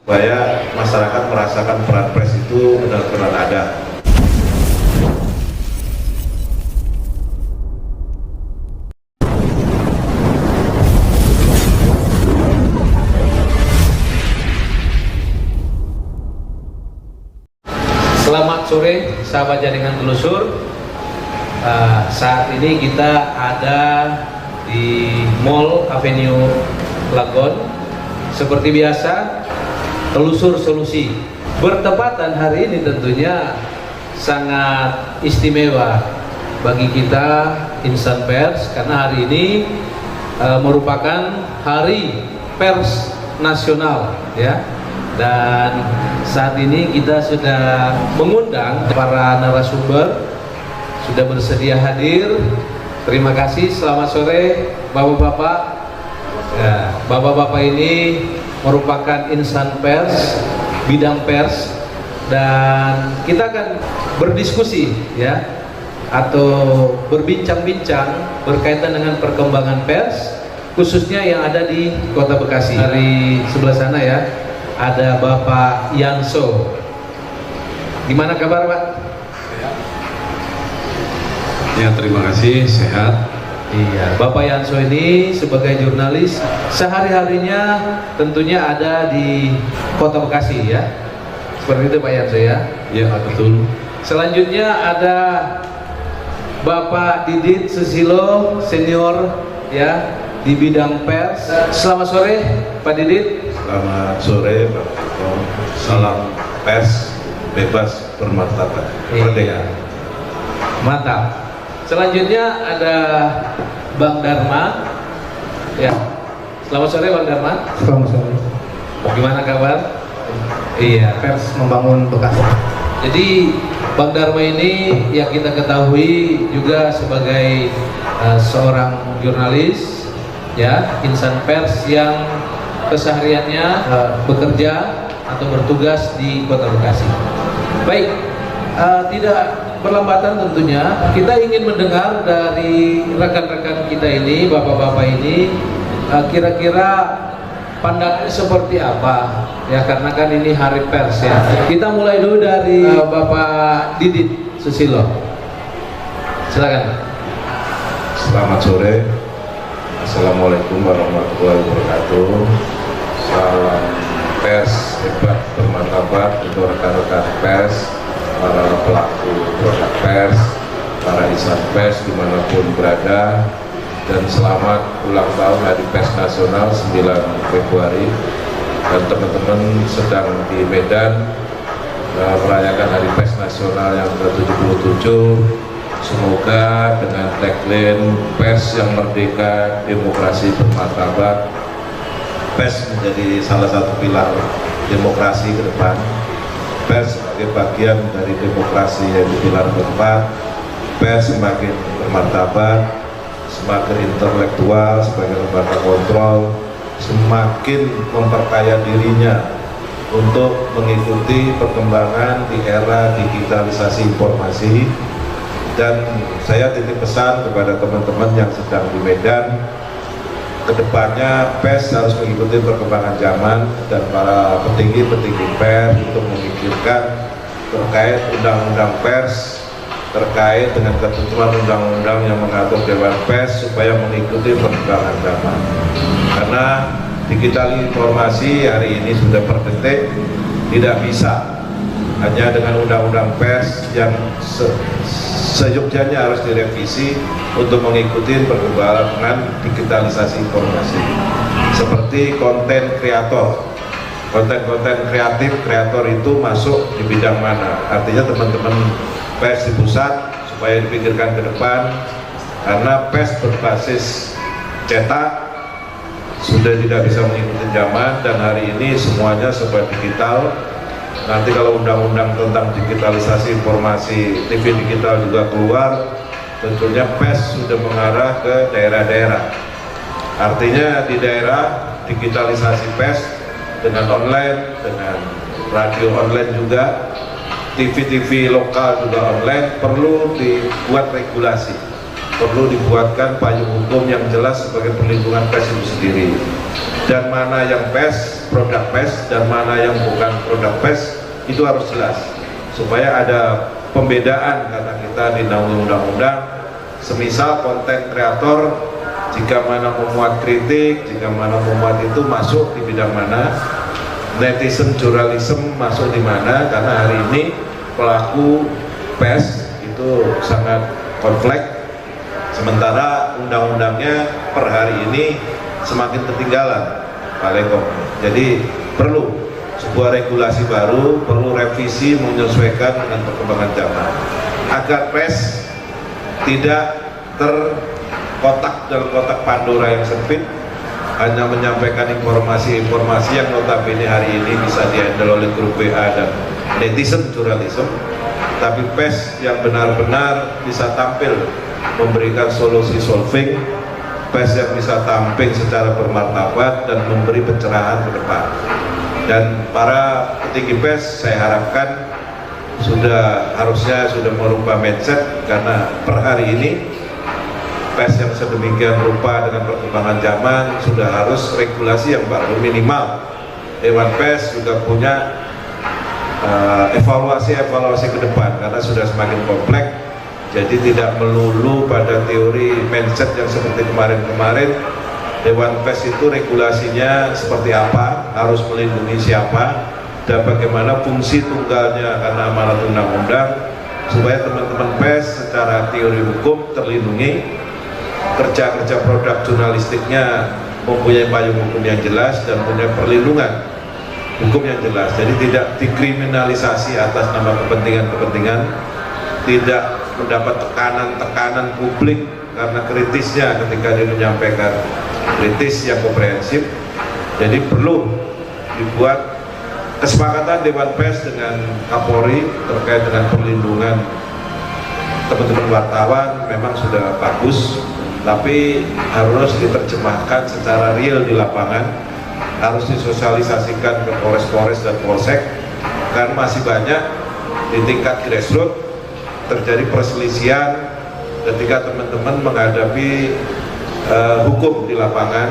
supaya masyarakat merasakan peran pers itu benar-benar ada. Selamat sore sahabat jaringan telusur. Saat ini kita ada di Mall Avenue Lagon. Seperti biasa, telusur solusi. Bertepatan hari ini tentunya sangat istimewa bagi kita insan pers, karena hari ini merupakan Hari Pers Nasional, ya. Dan saat ini kita sudah mengundang para narasumber, sudah bersedia hadir. Terima kasih. Selamat sore Bapak-bapak. Ya, Bapak-bapak ini merupakan insan pers, bidang pers, dan kita akan berdiskusi, ya, atau berbincang-bincang berkaitan dengan perkembangan pers, khususnya yang ada di Kota Bekasi. Dari sebelah sana, ya, ada Bapak Yanso. Gimana kabar, Pak? Ya, terima kasih, sehat. Iya, Bapak Yanso ini sebagai jurnalis sehari-harinya tentunya ada di Kota Bekasi, ya. Seperti itu Pak Yanso, ya. Ya, betul. Selanjutnya ada Bapak Didit Susilo senior, ya, di bidang pers. Selamat sore Pak Didit. Selamat sore Pak Ketua. Salam pers bebas bermartabat. Merdeka. Mantap. Selanjutnya ada Bang Dharma. Ya. Selamat sore Bang Dharma. Selamat sore. Gimana kabar? Iya, Pers membangun Bekasi. jadi Bang Dharma ini yang kita ketahui juga sebagai seorang jurnalis, ya, insan pers yang kesehariannya bekerja atau bertugas di Kota Bekasi. Baik, tidak berlambatan tentunya kita ingin mendengar dari rekan-rekan kita ini, bapak-bapak ini, kira-kira pandangannya seperti apa, ya, karena kan ini Hari Pers, ya. Kita mulai dulu dari Bapak Didit Susilo. Silakan. Selamat sore. Assalamualaikum warahmatullahi wabarakatuh. Salam pers hebat bermartabat untuk rekan-rekan pers, para pelaku produk pers, para insan pers dimanapun berada, dan selamat ulang tahun Hari Pers Nasional 9 Februari. Dan teman-teman sedang di Medan merayakan Hari Pers Nasional yang ke-77. Semoga dengan tagline pers yang merdeka, demokrasi bermartabat, pers menjadi salah satu pilar demokrasi ke depan. Pers sebagai bagian dari demokrasi yang di pilar keempat. Pers semakin bermartabat, semakin intelektual sebagai lembaga kontrol, semakin memperkaya dirinya untuk mengikuti perkembangan di era digitalisasi informasi. Dan saya titip pesan kepada teman-teman yang sedang di Medan, kedepannya pers harus mengikuti perkembangan zaman, dan para petinggi-petinggi pers untuk memikirkan terkait undang-undang pers, terkait dengan ketentuan undang-undang yang mengatur Dewan Pers supaya mengikuti perkembangan zaman. Karena digital informasi hari ini sudah per detik, tidak bisa hanya dengan undang-undang pers yang seyogyanya harus direvisi untuk mengikuti perkembangan digitalisasi informasi. Seperti konten kreator, konten kreatif, kreator itu masuk di bidang mana? Artinya teman-teman pers di pusat supaya dipikirkan ke depan, karena pers berbasis cetak sudah tidak bisa mengikuti zaman, dan hari ini semuanya serba digital. Nanti kalau undang-undang tentang digitalisasi informasi TV digital juga keluar, tentunya pers sudah mengarah ke daerah-daerah. Artinya di daerah digitalisasi pers dengan online, dengan radio online juga, TV-TV lokal juga online, perlu dibuat regulasi, perlu dibuatkan payung hukum yang jelas sebagai perlindungan pers itu sendiri. dan mana yang PES, produk PES, dan mana yang bukan produk PES, itu harus jelas supaya ada pembedaan kata kita di undang-undang. Semisal konten kreator, jika mana memuat kritik, jika mana memuat itu masuk di bidang mana, netizen jurnalisme masuk di mana, karena hari ini pelaku PES itu sangat konflik, sementara undang-undangnya per hari ini semakin ketinggalan Pak Leko. Jadi perlu sebuah regulasi baru, perlu revisi menyesuaikan dengan perkembangan zaman agar PES tidak terkotak dalam kotak Pandora yang sempit, hanya menyampaikan informasi-informasi yang notabene hari ini bisa dihandle oleh grup WA dan netizen jurnalisme, tapi PES yang benar-benar bisa tampil memberikan solusi solving, PES yang bisa tampil secara bermartabat dan memberi pencerahan ke depan. Dan para petinggi PES saya harapkan harusnya sudah merubah mindset, karena per hari ini PES yang sedemikian rupa dengan perkembangan zaman sudah harus regulasi yang baru. Minimal Dewan PES juga punya evaluasi ke depan, karena sudah semakin kompleks. Jadi tidak melulu pada teori mindset yang seperti kemarin-kemarin. Dewan PES itu regulasinya seperti apa, harus melindungi siapa, dan bagaimana fungsi tunggalnya karena amanat undang-undang, supaya teman-teman PES secara teori hukum terlindungi, kerja-kerja produk jurnalistiknya mempunyai payung hukum yang jelas dan punya perlindungan hukum yang jelas. Jadi tidak dikriminalisasi atas nama kepentingan-kepentingan, tidak mendapat tekanan publik karena kritisnya ketika dia menyampaikan kritis yang komprehensif. Jadi perlu dibuat kesepakatan Dewan PES dengan Kapolri terkait dengan perlindungan teman-teman wartawan. Memang sudah bagus, tapi harus diterjemahkan secara real di lapangan, harus disosialisasikan ke Polres dan Polsek, karena masih banyak di tingkat grassroots terjadi perselisihan ketika teman-teman menghadapi hukum di lapangan,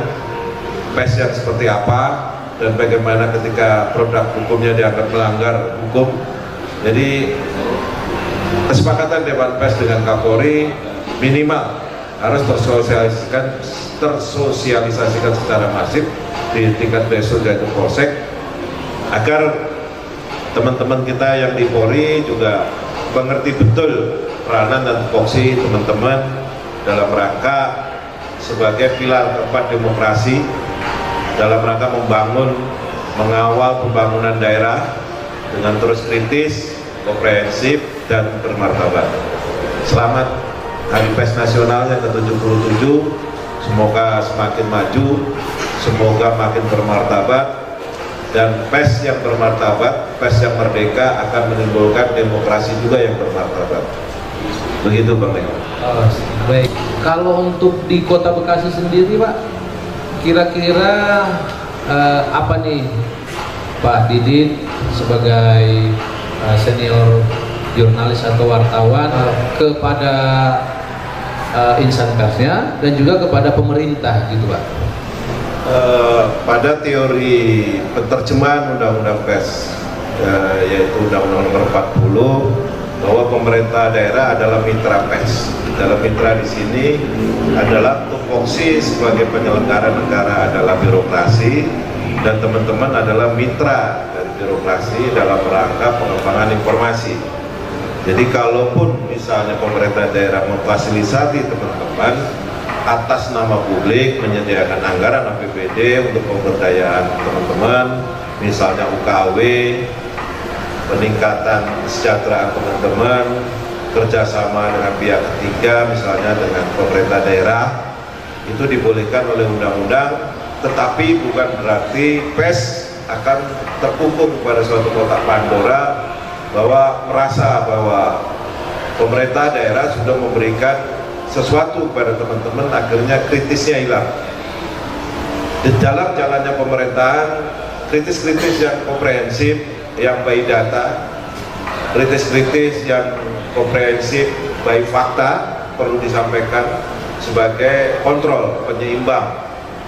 PES yang seperti apa, dan bagaimana ketika produk hukumnya dianggap melanggar hukum. Jadi kesepakatan Dewan PES dengan Kapolri minimal harus tersosialisasikan secara masif di tingkat grassroots yaitu Polsek, agar teman-teman kita yang di Polri juga mengerti betul peranan dan tupoksi teman-teman dalam rangka sebagai pilar keempat demokrasi, dalam rangka mengawal pembangunan daerah dengan terus kritis, komprehensif, dan bermartabat. Selamat Hari PES Nasional yang ke-77, semoga semakin maju, semoga makin bermartabat, dan PES yang bermartabat, PES yang merdeka akan menimbulkan demokrasi juga yang bermartabat. Begitu Bang Leko. Baik, kalau untuk di Kota Bekasi sendiri Pak, kira-kira apa nih Pak Didit sebagai senior jurnalis atau wartawan kepada insan persnya dan juga kepada pemerintah gitu Pak? Pada teori penerjemahan Undang-Undang PES yaitu Undang-Undang Nomor 40, bahwa pemerintah daerah adalah mitra PES. Dalam mitra di sini adalah tupoksi sebagai penyelenggara negara adalah birokrasi, dan teman-teman adalah mitra dari birokrasi dalam rangka pengembangan informasi. Jadi kalaupun misalnya pemerintah daerah memfasilitasi teman-teman atas nama publik menyediakan anggaran APBD untuk pemberdayaan teman-teman, misalnya UKW, peningkatan kesejahteraan teman-teman, kerjasama dengan pihak ketiga, misalnya dengan pemerintah daerah, itu dibolehkan oleh undang-undang, tetapi bukan berarti PES akan terkungkung pada suatu kotak Pandora bahwa merasa bahwa pemerintah daerah sudah memberikan sesuatu kepada teman-teman, akhirnya kritisnya hilang. Di dalam jalannya pemerintahan, kritis-kritis yang komprehensif, yang by data, kritis-kritis yang komprehensif by fakta perlu disampaikan sebagai kontrol penyeimbang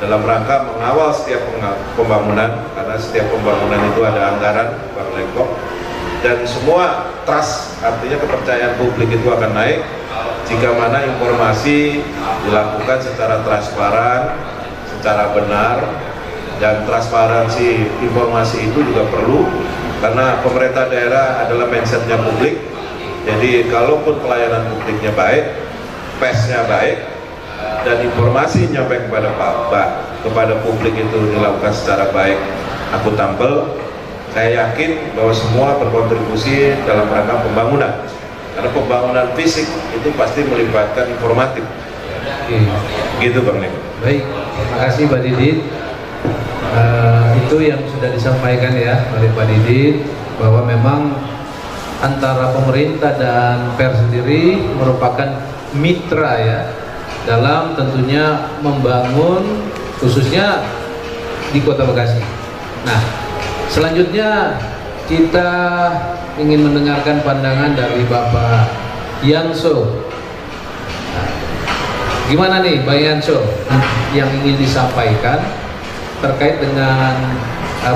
dalam rangka mengawal setiap pembangunan, karena setiap pembangunan itu ada anggaran Bang Lengkong, dan semua trust, artinya kepercayaan publik itu akan naik jika mana informasi dilakukan secara transparan, secara benar, dan transparansi informasi itu juga perlu karena pemerintah daerah adalah mindsetnya publik. Jadi kalaupun pelayanan publiknya baik, PES-nya baik, dan informasi nyampe kepada publik itu dilakukan secara baik, akuntabel, saya yakin bahwa semua berkontribusi dalam rangka pembangunan. Karena pembangunan fisik itu pasti melibatkan informatif. Gitu Bang Nek. Baik, terima kasih Pak Didit. Itu yang sudah disampaikan ya oleh Pak Didit, bahwa memang antara pemerintah dan pers sendiri merupakan mitra ya, dalam tentunya membangun khususnya di Kota Bekasi. Nah, selanjutnya kita ingin mendengarkan pandangan dari Bapak Yanso. Nah, gimana nih Pak Yanso yang ingin disampaikan terkait dengan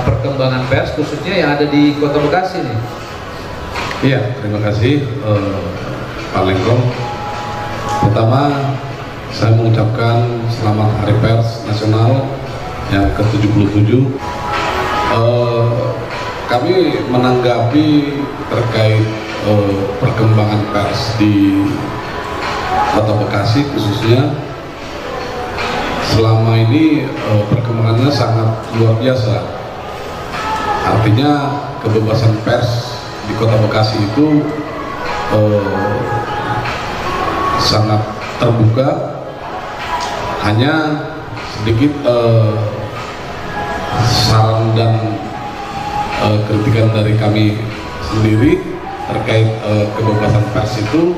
perkembangan pers khususnya yang ada di Kota Bekasi nih? Iya, terima kasih Pak Lengkong. Pertama, saya mengucapkan selamat Hari Pers Nasional yang ke-77. Kami menanggapi terkait perkembangan pers di Kota Bekasi khususnya, selama ini perkembangannya sangat luar biasa. Artinya kebebasan pers di Kota Bekasi itu sangat terbuka. Hanya sedikit saran dan kritikan dari kami sendiri terkait kebebasan pers itu,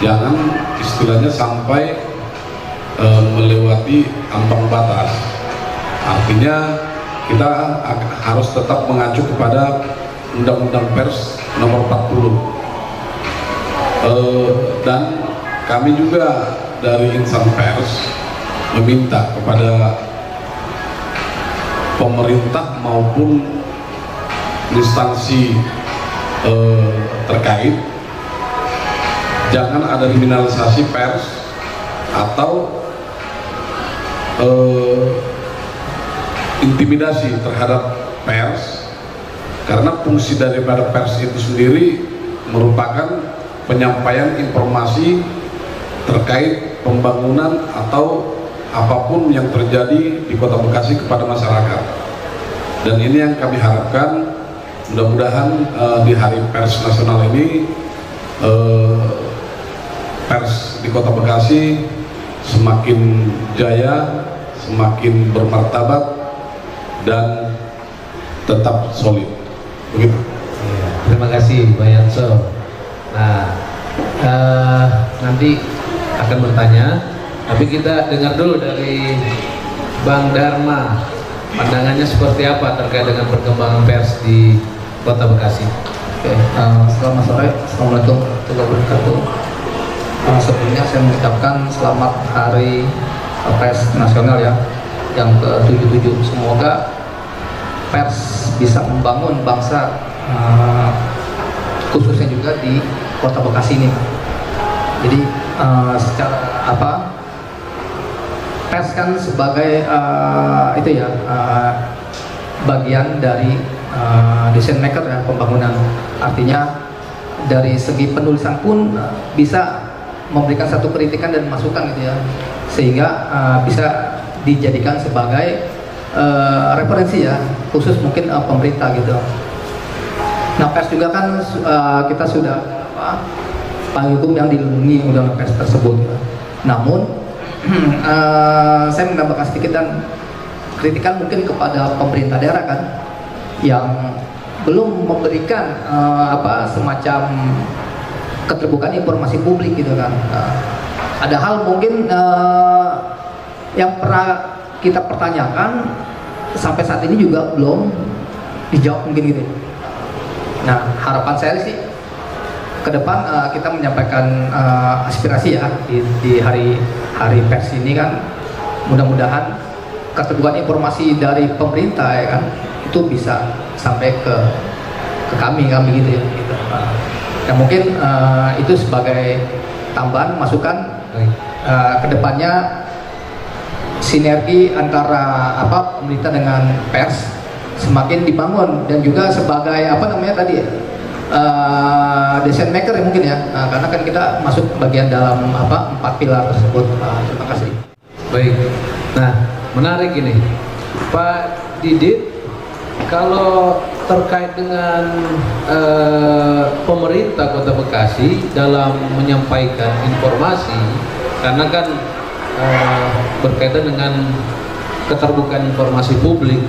jangan istilahnya sampai melewati ambang batas. Artinya kita harus tetap mengacu kepada Undang-Undang Pers Nomor 40. Dan kami juga dari insan pers meminta kepada pemerintah maupun instansi terkait, jangan ada kriminalisasi pers atau intimidasi terhadap pers, karena fungsi daripada pers itu sendiri merupakan penyampaian informasi terkait pembangunan atau apapun yang terjadi di Kota Bekasi kepada masyarakat. Dan ini yang kami harapkan, mudah-mudahan di Hari Pers Nasional ini pers di Kota Bekasi semakin jaya, semakin bermartabat, dan tetap solid. Begitu. Ya, terima kasih Pak Yanso. Nah, nanti akan bertanya, tapi kita dengar dulu dari Bang Dharma, pandangannya seperti apa terkait dengan perkembangan pers di Kota Bekasi. Oke, selamat sore, assalamualaikum warahmatullahi wabarakatuh. Sebelumnya saya mengucapkan selamat Hari Pers Nasional ya, yang ke-77. Semoga pers bisa membangun bangsa, khususnya juga di Kota Bekasi ini. Jadi secara pers kan sebagai bagian dari desain maker ya, pembangunan. Artinya dari segi penulisan pun bisa memberikan satu kritikan dan masukan gitu ya, sehingga bisa dijadikan sebagai referensi ya, khusus mungkin pemerintah gitu. Nah, pers juga kan kita sudah payung hukum yang dilindungi undang-undang pers tersebut ya. Namun saya menambahkan sedikit dan kritikan mungkin kepada pemerintah daerah kan, yang belum memberikan semacam keterbukaan informasi publik gitu kan. Ada hal mungkin yang pernah kita pertanyakan sampai saat ini juga belum dijawab mungkin gitu. Nah, harapan saya sih ke depan kita menyampaikan aspirasi ya di hari pers ini kan, mudah-mudahan keterbukaan informasi dari pemerintah ya kan, itu bisa sampai ke kami gitu ya. Gitu. Nah mungkin itu sebagai tambahan masukan kedepannya sinergi antara pemerintah dengan pers semakin dibangun, dan juga sebagai tadi decision maker ya mungkin ya, karena kan kita masuk bagian dalam 4 pilar tersebut. Terima kasih. Baik, nah menarik ini Pak Didit, kalau terkait dengan pemerintah Kota Bekasi dalam menyampaikan informasi, karena kan berkaitan dengan keterbukaan informasi publik,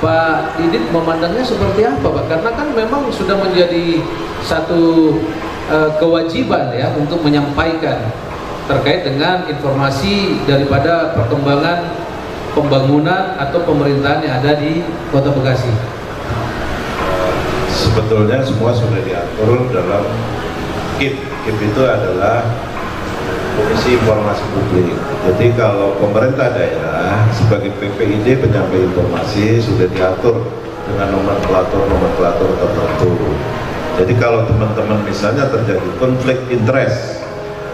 Pak Didit memandangnya seperti apa Pak? Karena kan memang sudah menjadi satu kewajiban ya untuk menyampaikan terkait dengan informasi daripada perkembangan pembangunan atau pemerintahan yang ada di Kota Bekasi. Sebetulnya semua sudah diatur dalam KIP. KIP itu adalah Komisi Informasi Publik. Jadi kalau pemerintah daerah sebagai PPID penyampai informasi sudah diatur dengan nomenklatur tertentu. Jadi kalau teman-teman misalnya terjadi konflik interest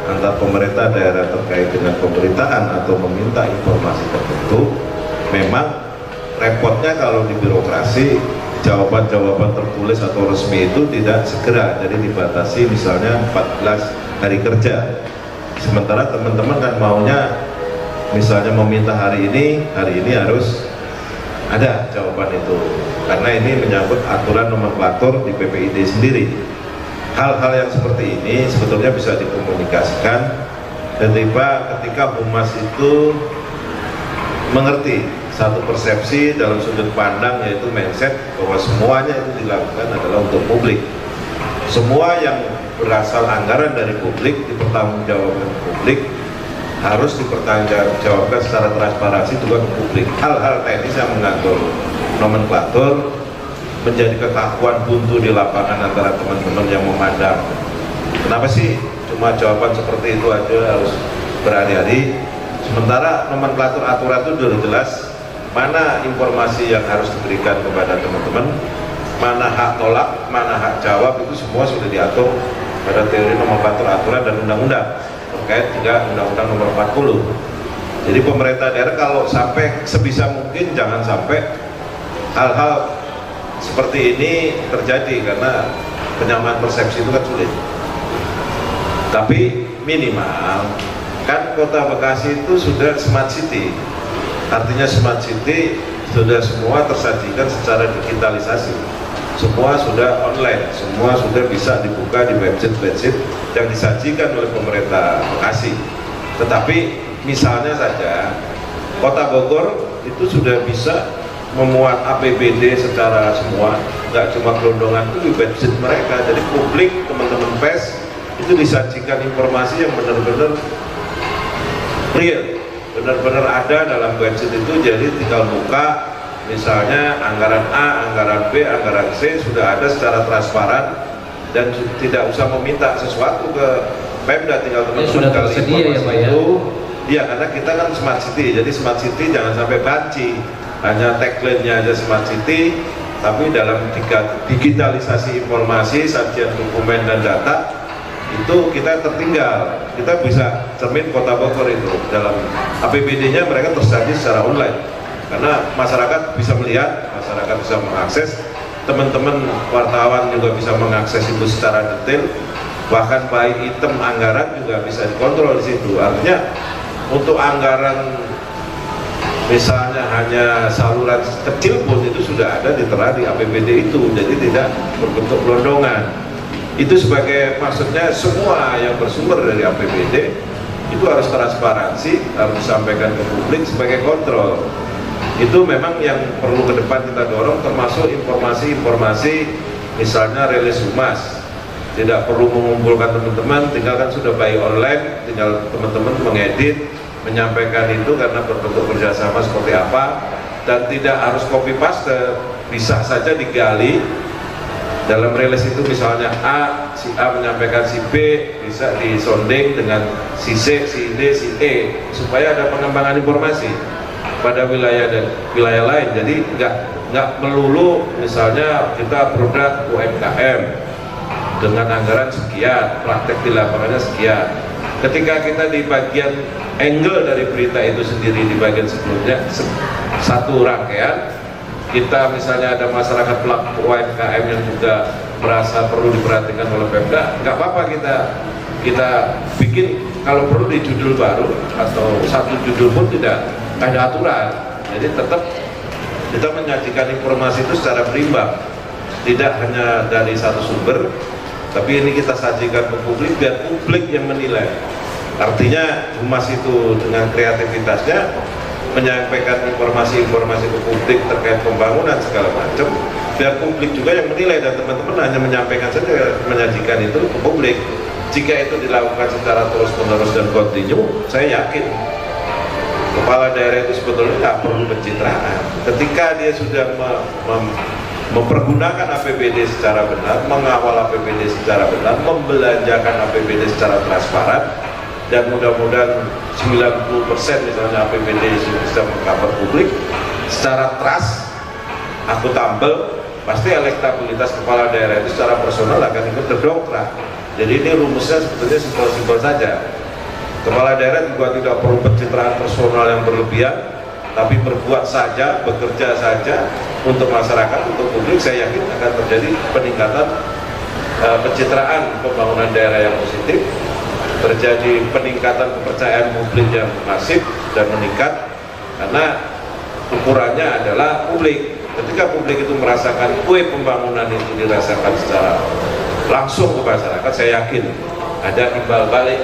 antara pemerintah daerah terkait dengan pemerintahan atau meminta informasi tertentu, memang repotnya kalau di birokrasi jawaban-jawaban tertulis atau resmi itu tidak segera, jadi dibatasi misalnya 14 hari kerja. Sementara teman-teman kan maunya misalnya meminta hari ini harus ada jawaban itu, karena ini menyangkut aturan nomenklatur di PPID sendiri. Hal-hal yang seperti ini sebetulnya bisa dikomunikasikan, dan ketika humas itu mengerti satu persepsi dalam sudut pandang, yaitu mindset bahwa semuanya itu dilakukan adalah untuk publik. Semua yang berasal anggaran dari publik dipertanggungjawabkan publik, harus dipertanggungjawabkan secara transparansi juga ke publik. Hal-hal teknis yang mengatur nomenklatur menjadi kekakuan buntu di lapangan antara teman-teman yang memandang, kenapa sih cuma jawaban seperti itu aja harus berhari-hari, sementara nomenklatur aturan itu sudah jelas mana informasi yang harus diberikan kepada teman-teman, mana hak tolak, mana hak jawab, itu semua sudah diatur pada teori nomenklatur aturan dan undang-undang terkait juga Undang-Undang Nomor 40. Jadi pemerintah daerah kalau sampai sebisa mungkin jangan sampai hal-hal seperti ini terjadi, karena penyamaan persepsi itu kan sulit. Tapi minimal kan Kota Bekasi itu sudah smart city, artinya smart city sudah semua tersajikan secara digitalisasi, semua sudah online, semua sudah bisa dibuka di website yang disajikan oleh pemerintah Bekasi. Tetapi misalnya saja Kota Bogor itu sudah bisa memuat APBD secara semua, nggak cuma gelondongan itu di website mereka. Jadi publik, teman-teman pers itu disajikan informasi yang benar-benar real, benar-benar ada dalam website itu. Jadi tinggal buka, misalnya anggaran A, anggaran B, anggaran C sudah ada secara transparan, dan tidak usah meminta sesuatu ke Pemda, tinggal teman-teman kali informasi ya, itu. Iya, karena kita kan smart city, jadi smart city jangan sampai banci, hanya tagline-nya aja smart city, tapi dalam digitalisasi informasi, sajian dokumen dan data itu kita tertinggal. Kita bisa cermin Kota Bogor itu dalam APBD-nya mereka tersaji secara online, karena masyarakat bisa melihat, masyarakat bisa mengakses, teman-teman wartawan juga bisa mengakses itu secara detail, bahkan baik item anggaran juga bisa dikontrol di situ. Artinya untuk anggaran misalnya hanya saluran kecil pun itu sudah ada ditera di APBD itu, jadi tidak berbentuk gelondongan. Itu sebagai maksudnya semua yang bersumber dari APBD itu harus transparansi, harus disampaikan ke publik sebagai kontrol. Itu memang yang perlu ke depan kita dorong, termasuk informasi-informasi misalnya rilis humas. Tidak perlu mengumpulkan teman-teman, tinggal kan sudah by online, tinggal teman-teman mengedit, menyampaikan itu karena berbentuk kerjasama seperti apa, dan tidak harus copy paste, bisa saja digali dalam rilis itu. Misalnya si A menyampaikan si B, bisa disonding dengan si C, si D, si E, supaya ada pengembangan informasi. pada wilayah dan wilayah lain. Jadi nggak melulu misalnya kita produk UMKM dengan anggaran sekian, praktek di lapangannya sekian. Ketika kita di bagian angle dari berita itu sendiri di bagian sebelumnya satu rangkaian, kita misalnya ada masyarakat pelaku UMKM yang juga merasa perlu diperhatikan oleh Pemda, nggak apa-apa kita bikin kalau perlu di judul baru atau satu judul pun tidak ada aturan. Jadi tetap kita menyajikan informasi itu secara berimbang, tidak hanya dari satu sumber, tapi ini kita sajikan ke publik biar publik yang menilai. Artinya Humas itu dengan kreativitasnya menyampaikan informasi-informasi ke publik terkait pembangunan segala macam, biar publik juga yang menilai, dan teman-teman hanya menyampaikan saja, menyajikan itu ke publik. Jika itu dilakukan secara terus-menerus dan kontinu, saya yakin kepala daerah itu sebetulnya nggak perlu pencitraan. Ketika dia sudah mempergunakan APBD secara benar, mengawal APBD secara benar, membelanjakan APBD secara transparan, dan mudah-mudahan 90% misalnya APBD bisa mengcover publik secara trust, akuntabel, pasti elektabilitas kepala daerah itu secara personal akan ikut terdongkrak. Jadi ini rumusnya sebetulnya simpel-simpel saja. Kepala daerah juga tidak perlu pencitraan personal yang berlebihan, tapi berbuat saja, bekerja saja untuk masyarakat, untuk publik. Saya yakin akan terjadi peningkatan pencitraan pembangunan daerah yang positif, terjadi peningkatan kepercayaan publik yang masif dan meningkat, karena ukurannya adalah publik. Ketika publik itu merasakan kue pembangunan itu dirasakan secara langsung ke masyarakat, saya yakin ada imbal balik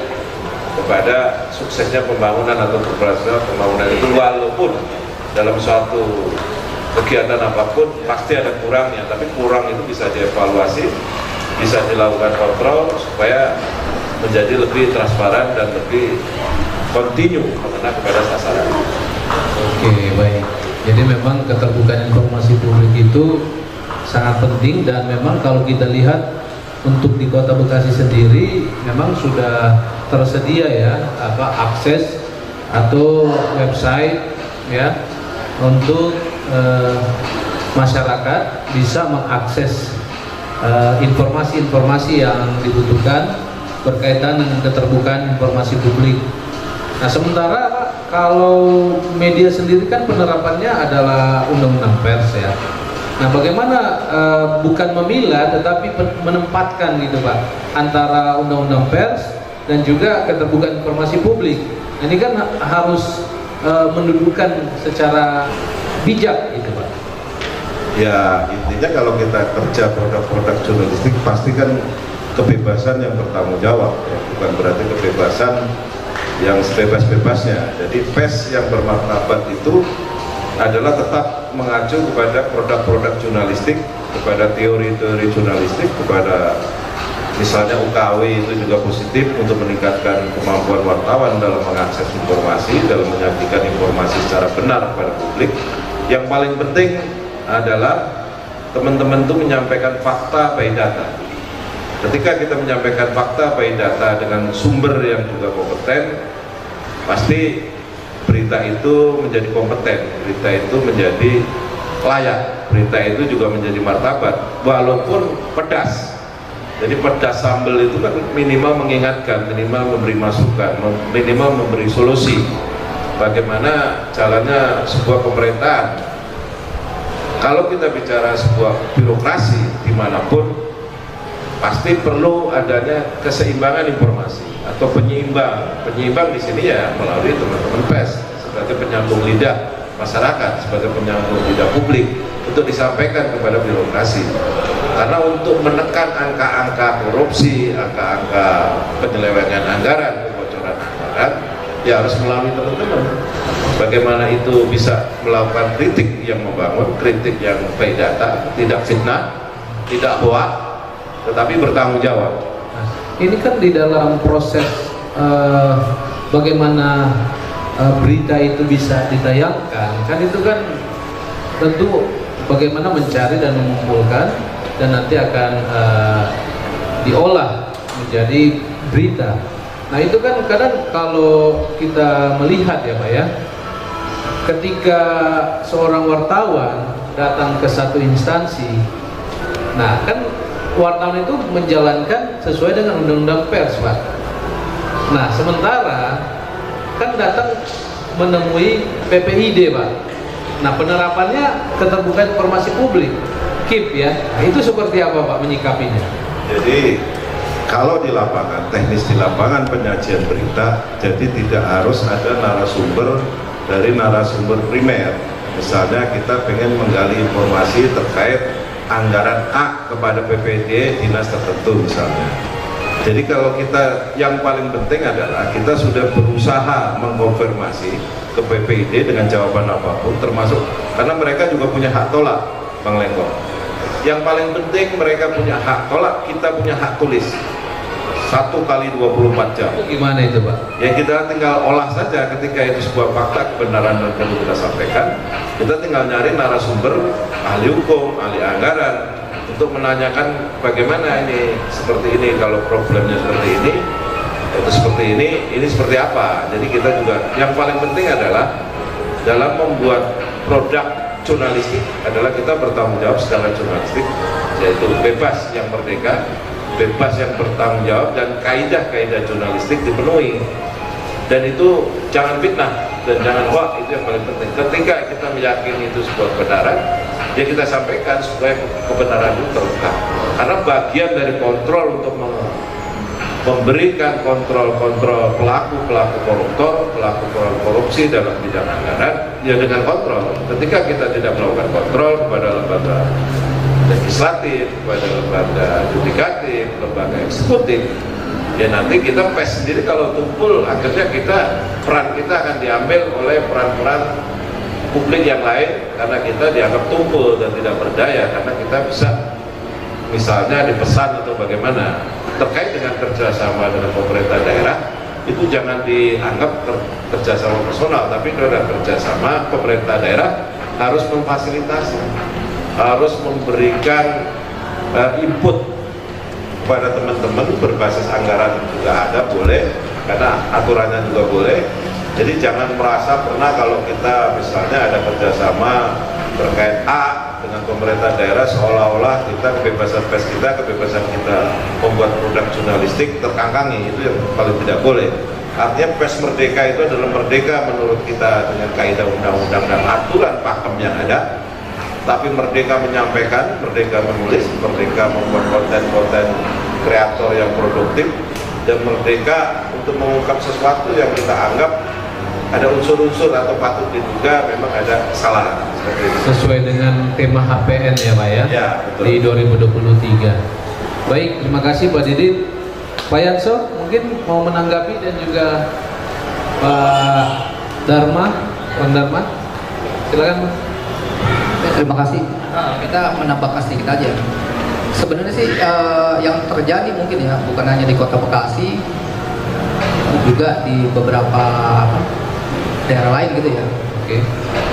kepada suksesnya pembangunan atau keberhasilan pembangunan itu. Walaupun dalam suatu kegiatan apapun pasti ada kurangnya, tapi kurang itu bisa dievaluasi, bisa dilakukan kontrol supaya menjadi lebih transparan dan lebih kontinu mengenai kepada sasaran. Oke, baik. Jadi memang keterbukaan informasi publik itu sangat penting, dan memang kalau kita lihat untuk di Kota Bekasi sendiri memang sudah tersedia ya akses atau website ya untuk masyarakat bisa mengakses informasi-informasi yang dibutuhkan berkaitan dengan keterbukaan informasi publik. Nah, sementara kalau media sendiri kan penerapannya adalah Undang-Undang Pers ya. Nah, bagaimana bukan memilah tetapi menempatkan gitu Pak antara Undang-Undang Pers dan juga keterbukaan informasi publik. Nah, ini kan harus mendudukkan secara bijak gitu Pak. Ya, intinya kalau kita kerja produk-produk jurnalistik pasti kan kebebasan yang bertanggung jawab ya, bukan berarti kebebasan yang sebebas-bebasnya. Jadi pers yang bermartabat itu adalah tetap mengacu kepada produk-produk jurnalistik, kepada teori-teori jurnalistik, kepada misalnya UKW itu juga positif untuk meningkatkan kemampuan wartawan dalam mengakses informasi, dalam menyajikan informasi secara benar kepada publik. Yang paling penting adalah teman-teman itu menyampaikan fakta by data. Ketika kita menyampaikan fakta by data dengan sumber yang juga kompeten, pasti berita itu menjadi kompeten, berita itu menjadi layak, berita itu juga menjadi martabat, walaupun pedas. Jadi pedas sambal itu kan minimal mengingatkan, minimal memberi masukan, minimal memberi solusi bagaimana jalannya sebuah pemerintahan. Kalau kita bicara sebuah birokrasi dimanapun, pasti perlu adanya keseimbangan informasi atau penyeimbang. Penyeimbang di sini ya melalui teman-teman pers sebagai penyambung lidah masyarakat, sebagai penyambung lidah publik untuk disampaikan kepada birokrasi. Karena untuk menekan angka-angka korupsi, angka-angka penyelewengan anggaran, kebocoran anggaran, ya harus melalui teman-teman. Bagaimana itu bisa melakukan kritik yang membangun, kritik yang by data, tidak fitnah, tidak hoax, tetapi bertanggung jawab. Nah, ini kan di dalam proses bagaimana berita itu bisa ditayangkan, kan itu kan tentu bagaimana mencari dan mengumpulkan dan nanti akan diolah menjadi berita. Nah, itu kan kadang kalau kita melihat ya Pak ya, ketika seorang wartawan datang ke satu instansi, nah kan wartawan itu menjalankan sesuai dengan undang-undang pers, Pak. Nah, sementara kan datang menemui PPID, Pak. Nah, penerapannya keterbukaan informasi publik, KIP ya. Nah, itu seperti apa, Pak, menyikapinya? Jadi kalau di lapangan, teknis di lapangan penyajian berita, jadi tidak harus ada narasumber dari narasumber primer. Misalnya kita pengen menggali informasi terkait anggaran A kepada PPD dinas tertentu misalnya. Jadi kalau kita, yang paling penting adalah kita sudah berusaha mengkonfirmasi ke PPID dengan jawaban apapun, termasuk karena mereka juga punya hak tolak, Bang Lengkong. Yang paling penting mereka punya hak tolak, kita punya hak tulis 1 kali 24 jam. Itu gimana itu, Pak? Ya kita tinggal olah saja ketika itu sebuah fakta kebenaran dan perlu kita sampaikan. Kita tinggal nyari narasumber ahli hukum, ahli anggaran untuk menanyakan bagaimana ini seperti ini, kalau problemnya seperti ini, itu seperti ini seperti apa. Jadi kita juga yang paling penting adalah dalam membuat produk jurnalistik adalah kita bertanggung jawab secara jurnalistik, yaitu bebas yang merdeka, bebas yang bertanggung jawab, dan kaidah-kaidah jurnalistik dipenuhi. Dan itu jangan fitnah dan jangan hoax, itu yang paling penting. Ketika kita meyakini itu sebuah kebenaran, ya kita sampaikan supaya kebenaran itu terungkap. Karena bagian dari kontrol untuk memberikan kontrol pelaku koruptor, pelaku korupsi dalam bidang anggaran, ya dengan kontrol. Ketika kita tidak melakukan kontrol kepada lembaga legislatif, kepada lembaga yudikatif, lembaga eksekutif, ya nanti kita PES sendiri kalau tumpul, akhirnya peran kita akan diambil oleh peran-peran publik yang lain, karena kita dianggap tumpul dan tidak berdaya, karena kita bisa misalnya dipesan atau bagaimana. Terkait dengan kerjasama dengan pemerintah daerah, itu jangan dianggap kerjasama personal, tapi karena kerjasama pemerintah daerah harus memfasilitasi, harus memberikan input kepada teman-teman berbasis anggaran juga ada, boleh, karena aturannya juga boleh. Jadi jangan merasa pernah kalau kita misalnya ada kerjasama terkait A dengan pemerintah daerah, seolah-olah kita kebebasan pers kita, kebebasan kita membuat produk jurnalistik terkangkangi. Itu yang paling tidak boleh. Artinya pers merdeka itu adalah merdeka menurut kita dengan kaidah undang-undang dan aturan pakem yang ada, tapi merdeka menyampaikan, merdeka menulis, merdeka membuat konten-konten kreator yang produktif, dan merdeka untuk mengungkap sesuatu yang kita anggap ada unsur-unsur atau patut diduga memang ada kesalahan seperti itu. Sesuai dengan tema HPN ya, Pak ya? Ya, betul. Di 2023. Baik, terima kasih Pak Didit. Pak Yanso mungkin mau menanggapi, dan juga Pak Dharma, Bang Dharma. Silakan, Pak. Terima kasih. Kita menambahkan sedikit aja. Sebenarnya sih yang terjadi mungkin ya bukan hanya di Kota Bekasi, juga di beberapa daerah lain gitu ya. Oke.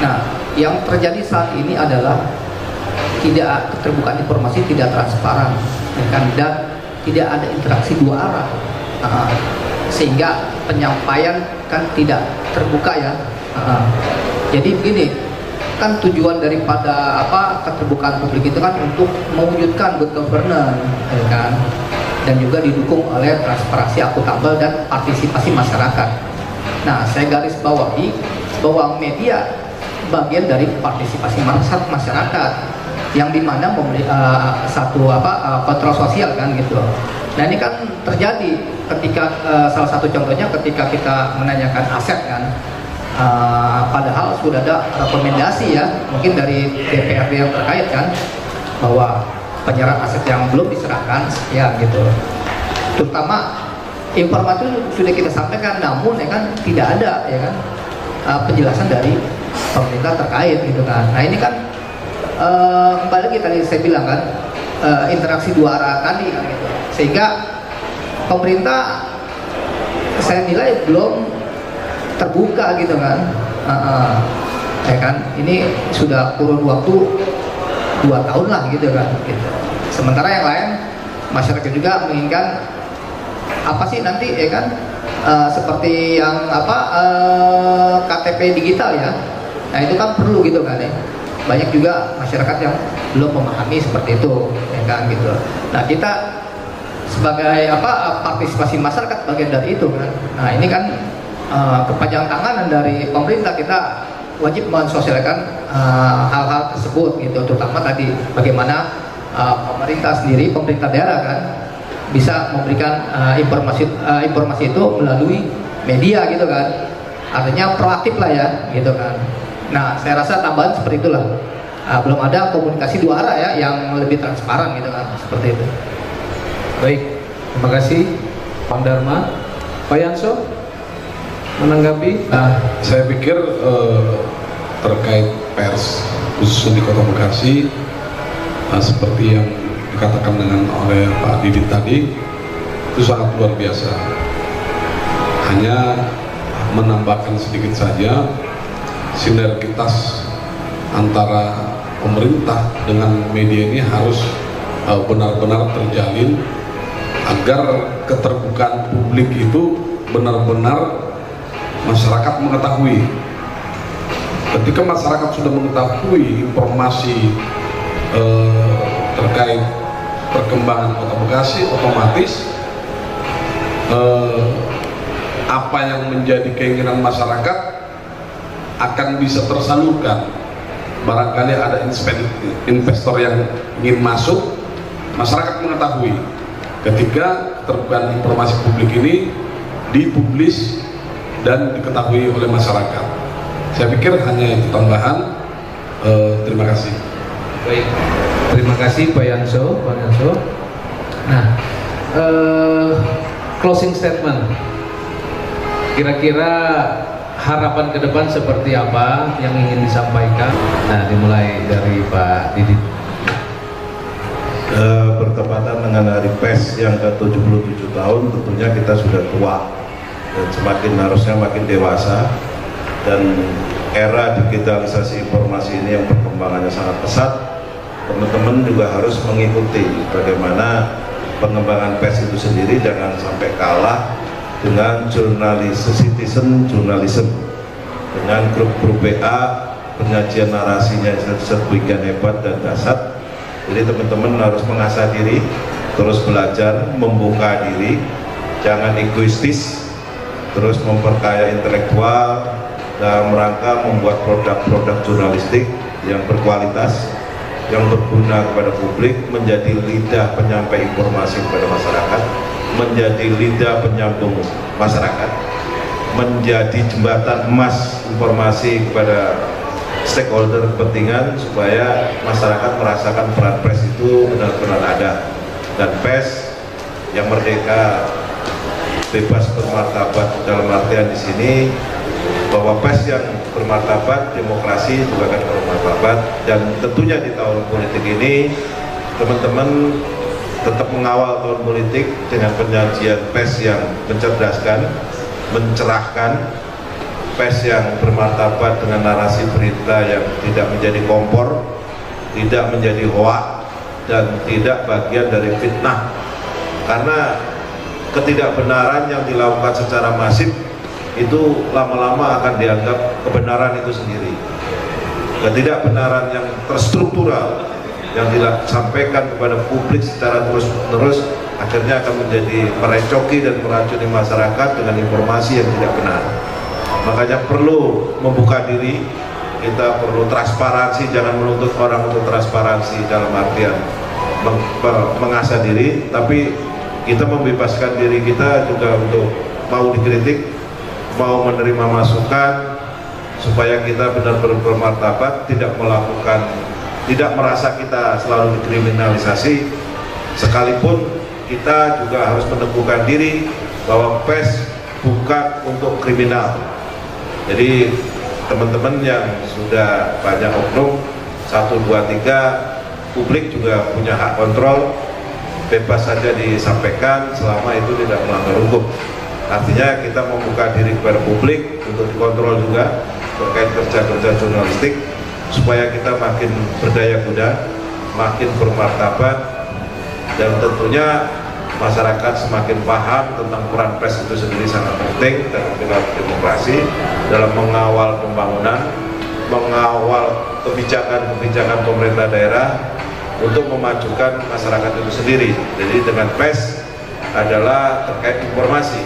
Nah, yang terjadi saat ini adalah tidak keterbukaan informasi, tidak transparan, ya kan, dan tidak ada interaksi dua arah, sehingga penyampaian kan tidak terbuka ya. Jadi begini, kan tujuan daripada keterbukaan publik itu kan untuk mewujudkan good governance, ya kan, dan juga didukung oleh transparansi, akuntabel, dan partisipasi masyarakat. Nah, saya garis bawahi bahwa media bagian dari partisipasi masyarakat, yang dimana memberi kontrol sosial kan gitu. Nah, ini kan terjadi ketika salah satu contohnya ketika kita menanyakan aset kan. Padahal sudah ada rekomendasi ya, mungkin dari DPRD yang terkait kan, bahwa penyerahan aset yang belum diserahkan ya gitu. Terutama informasi itu sudah kita sampaikan, namun ya kan tidak ada ya kan penjelasan dari pemerintah terkait gitu kan. Nah, ini kan kembali lagi tadi saya bilang kan, interaksi dua arah tadi kan gitu. Sehingga pemerintah saya nilai belum terbuka gitu kan. Ya kan, ini sudah kurun waktu 2 tahun lah gitu kan gitu. Sementara yang lain masyarakat juga menginginkan apa sih nanti ya kan, seperti yang KTP digital ya, Nah itu kan perlu gitu kan ya. Banyak juga masyarakat yang belum memahami seperti itu, ya kan gitu. Nah kita sebagai partisipasi masyarakat bagian dari itu kan. Nah ini kan kepanjangan tangan dari pemerintah, kita wajib mensosialisasikan hal-hal tersebut gitu, terutama tadi bagaimana pemerintah daerah kan bisa memberikan informasi itu melalui media gitu kan, artinya proaktif lah ya gitu kan. Nah saya rasa tambahan seperti itulah, belum ada komunikasi dua arah ya yang lebih transparan gitu kan, seperti itu. Baik, terima kasih Pak Dharma. Pak Yanso menanggapi. Saya pikir terkait pers khususnya di Kota Bekasi, seperti yang dikatakan oleh Pak Didit tadi, itu sangat luar biasa. Hanya menambahkan sedikit saja, sinergitas antara pemerintah dengan media ini harus benar-benar terjalin agar keterbukaan publik itu benar-benar masyarakat mengetahui. Ketika masyarakat sudah mengetahui informasi terkait perkembangan Kota Bekasi, otomatis apa yang menjadi keinginan masyarakat akan bisa tersalurkan. Barangkali ada investor yang ingin masuk, masyarakat mengetahui. Ketika keterbukaan informasi publik ini dipublis dan diketahui oleh masyarakat. Saya pikir hanya itu tambahan. Terima kasih. Baik, terima kasih Pak Yanso. Nah, closing statement. Kira-kira harapan ke depan seperti apa yang ingin disampaikan? Nah, dimulai dari Pak Didit. Bertepatan dengan Hari Pers yang ke-77 tahun, tentunya kita sudah tua dan harusnya makin dewasa, dan era digitalisasi informasi ini yang perkembangannya sangat pesat. Teman-teman juga harus mengikuti bagaimana pengembangan pers itu sendiri, jangan sampai kalah dengan citizen journalism, dengan grup-grup WA, penyajian narasinya sedemikian hebat dan dahsyat. Jadi teman-teman harus mengasah diri, terus belajar, membuka diri, jangan egoistis, terus memperkaya intelektual dalam rangka membuat produk-produk jurnalistik yang berkualitas, yang berguna kepada publik, menjadi lidah penyampai informasi kepada masyarakat, menjadi lidah penyambung masyarakat, menjadi jembatan emas informasi kepada stakeholder kepentingan, supaya masyarakat merasakan peran pers itu benar-benar ada, dan pers yang merdeka, bebas, bermartabat. Dalam artian di sini bahwa pers yang bermartabat, demokrasi juga akan bermartabat. Dan tentunya di tahun politik ini teman-teman tetap mengawal tahun politik dengan penyajian pers yang mencerdaskan, mencerahkan, pers yang bermartabat dengan narasi berita yang tidak menjadi kompor, tidak menjadi hoak, dan tidak bagian dari fitnah. Karena ketidakbenaran yang dilakukan secara masif itu lama-lama akan dianggap kebenaran itu sendiri. Ketidakbenaran yang terstruktural yang disampaikan kepada publik secara terus-menerus akhirnya akan menjadi merecoki dan meracuni masyarakat dengan informasi yang tidak benar. Makanya perlu membuka diri, kita perlu transparansi, jangan menuntut orang untuk transparansi dalam artian mengasah diri, tapi kita membebaskan diri kita juga untuk mau dikritik, mau menerima masukan, supaya kita benar-benar bermartabat, tidak merasa kita selalu dikriminalisasi. Sekalipun kita juga harus meneguhkan diri bahwa pers bukan untuk kriminal. Jadi teman-teman yang sudah banyak oknum 1, 2, 3, publik juga punya hak kontrol, bebas saja disampaikan selama itu tidak melanggar hukum. Artinya kita membuka diri kepada publik untuk dikontrol juga terkait kerja-kerja jurnalistik, supaya kita makin berdaya guna, makin bermartabat, dan tentunya masyarakat semakin paham tentang peran pers itu sendiri sangat penting dalam demokrasi, dalam mengawal pembangunan, mengawal kebijakan-kebijakan pemerintah daerah untuk memajukan masyarakat itu sendiri. Jadi dengan pers adalah terkait informasi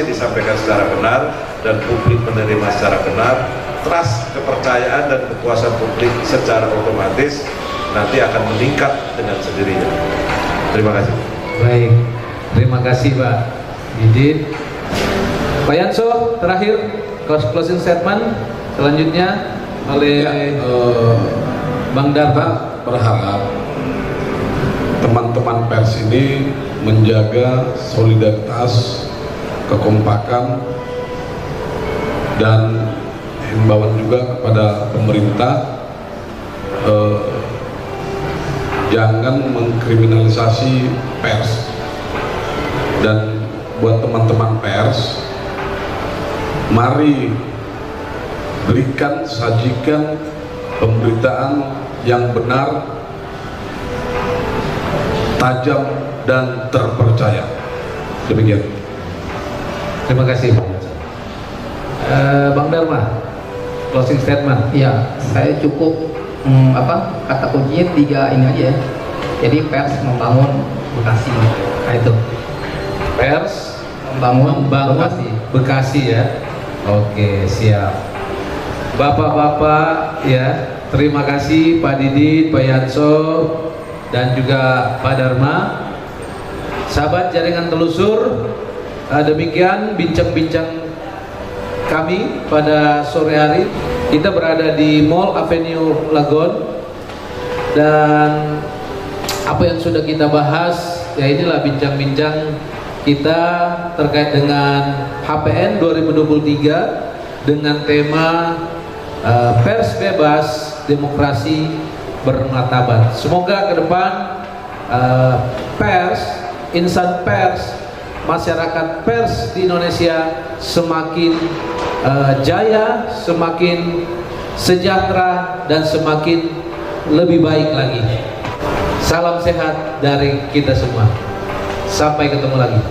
yang disampaikan secara benar dan publik menerima secara benar, trust, kepercayaan dan kepuasan publik secara otomatis nanti akan meningkat dengan sendirinya. Terima kasih. Baik, terima kasih Pak Didit. Pak Yanso, terakhir closing statement selanjutnya oleh Bang Darma. Berharap teman-teman pers ini menjaga solidaritas, kekompakan, dan himbauan juga kepada pemerintah jangan mengkriminalisasi pers. Dan buat teman-teman pers, mari sajikan pemberitaan yang benar, tajam dan terpercaya. Demikian. Terima kasih Pak Yanso. Bang Darma, closing statement. Ya, saya cukup kata kuncinya 3 ini aja ya. Jadi pers membangun Bekasi. Nah itu. Pers Membangun Bekasi ya. Oke, siap. Bapak-bapak ya, terima kasih Pak Didit, Pak Yanso, dan juga Pak Darma. Sahabat jaringan telusur, demikian bincang-bincang kami pada sore hari. Kita berada di Mall Avenue Lagon, dan apa yang sudah kita bahas, ya inilah bincang-bincang kita terkait dengan HPN 2023 dengan tema pers bebas, demokrasi bermartabat. Semoga ke depan pers, insan pers, masyarakat pers di Indonesia semakin jaya, semakin sejahtera, dan semakin lebih baik lagi. Salam sehat dari kita semua. Sampai ketemu lagi.